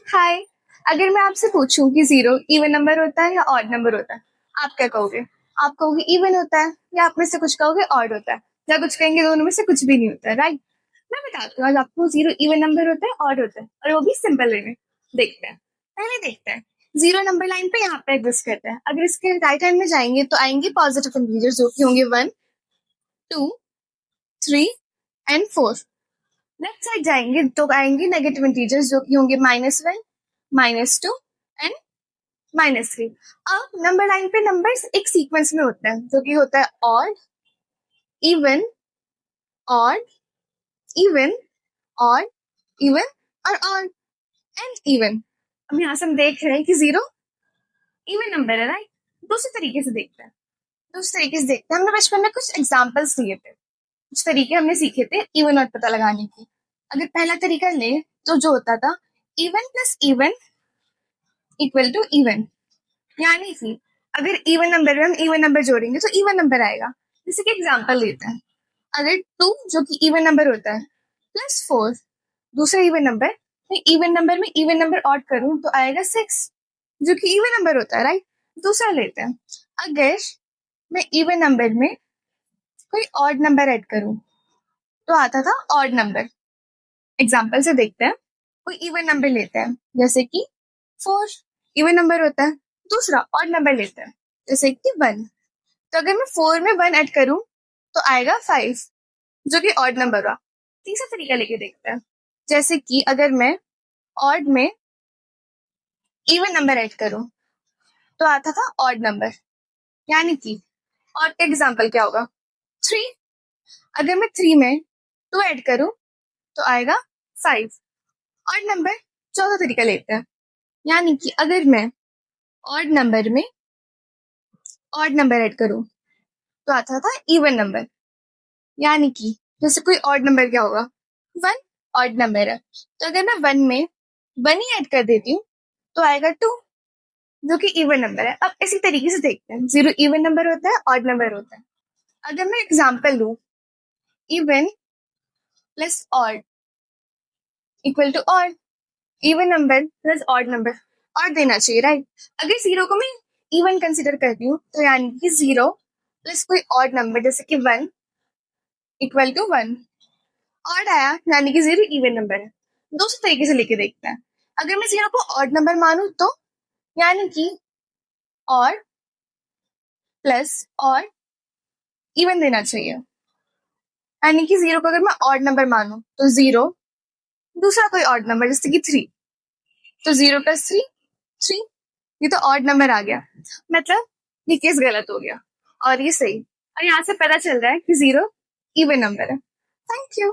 हाय। अगर मैं आपसे पूछूं कि जीरो इवन नंबर होता है या ऑड नंबर होता है, आप क्या कहोगे? आप कहोगे इवन होता है, या आप में से कुछ कहोगे ऑड होता है, या कुछ कहेंगे दोनों में से कुछ भी नहीं होता है, राइट? मैं बताती हूँ आज आपको, जीरो इवन नंबर होता है, ऑड होता है, और वो भी सिंपल वे में। देखते हैं, पहले देखते हैं। जीरो नंबर लाइन पे यहाँ पे एग्जिस्ट करता है। अगर इसके राइट हैंड में जाएंगे तो आएंगे पॉजिटिव इंटीजर्स, जो कि होंगे 1, 2, 3 एंड 4। लेफ्ट साइड जाएंगे तो आएंगे नेगेटिव इंटीजर्स, जो कि होंगे -1, -2 एंड -3। अब नंबर लाइन पे नंबर्स एक सीक्वेंस में होते हैं, जो कि होता है odd, even, odd, even, odd, even और ऑड एंड इवन। अब यहाँ से हम देख रहे हैं कि जीरो इवन नंबर है, राइट? दूसरे तरीके से देखते हैं। हमने बचपन में कुछ एग्जाम्पल्स दिए थे, कुछ तरीके हमने सीखे थे इवन और पता लगाने की। अगर पहला तरीका ले तो जो होता था even plus even equal to even, यानी कि अगर इवन नंबर में हम इवन नंबर जोड़ेंगे तो इवन नंबर आएगा। जैसे कि एग्जांपल लेते हैं, अगर 2 जो कि इवन नंबर होता है प्लस 4 दूसरा इवन नंबर, मैं इवन नंबर में इवन नंबर ऐड करूं तो आएगा 6, जो कि इवन नंबर होता है, राइट? दूसरा लेते हैं, अगर मैं इवन नंबर में कोई ऑड नंबर ऐड करूं तो आता था ऑड नंबर। एग्जाम्पल से देखते हैं, कोई इवन नंबर लेते हैं जैसे कि 4 इवन नंबर होता है, दूसरा ऑड नंबर लेते हैं जैसे कि 1। तो अगर मैं 4 में 1 ऐड करूं तो आएगा 5, जो कि ऑड नंबर हुआ। तीसरा तरीका लेके देखते हैं, जैसे कि अगर मैं ऑड में इवन नंबर ऐड करूं तो आता था ऑड नंबर, यानी कि ऑड का एग्जाम्पल क्या होगा? 3। अगर मैं 3 में 2 ऐड करूं तो आएगा 5, ऑड नंबर। चौथा तरीका लेते हैं, यानी कि अगर मैं ऑड नंबर में ऑड नंबर ऐड करूं तो आता था इवन नंबर, यानी कि जैसे कोई ऑड नंबर क्या होगा? 1 ऑड नंबर है, तो अगर मैं 1 में 1 ही ऐड कर देती हूँ तो आएगा 2, जो कि इवन नंबर है। अब इसी तरीके से देखते हैं, जीरो इवन नंबर होता है, ऑड नंबर होता है। अगर मैं एग्जाम्पल लूँ, even plus odd equal to odd, even number plus odd number, और देना चाहिए, राइट? अगर जीरो को मैं इवन कंसिडर करती हूँ तो यानी कि जीरो प्लस कोई ऑड नंबर जैसे कि 1 इक्वल टू 1, ऑड आया यानी कि जीरो इवन नंबर है। दूसरे तरीके से लेके देखते हैं, अगर मैं जीरो को ऑड नंबर मानूं तो यानी कि ऑड प्लस ऑड इवन देना चाहिए, यानी कि जीरो को अगर मैं ऑड नंबर मानूं तो जीरो दूसरा कोई ऑड नंबर जैसे कि 3, तो 0 प्लस 3 3, ये तो ऑड नंबर आ गया। मतलब ये केस गलत हो गया और ये सही, और यहाँ से पता चल रहा है कि जीरो इवन नंबर है। Thank you.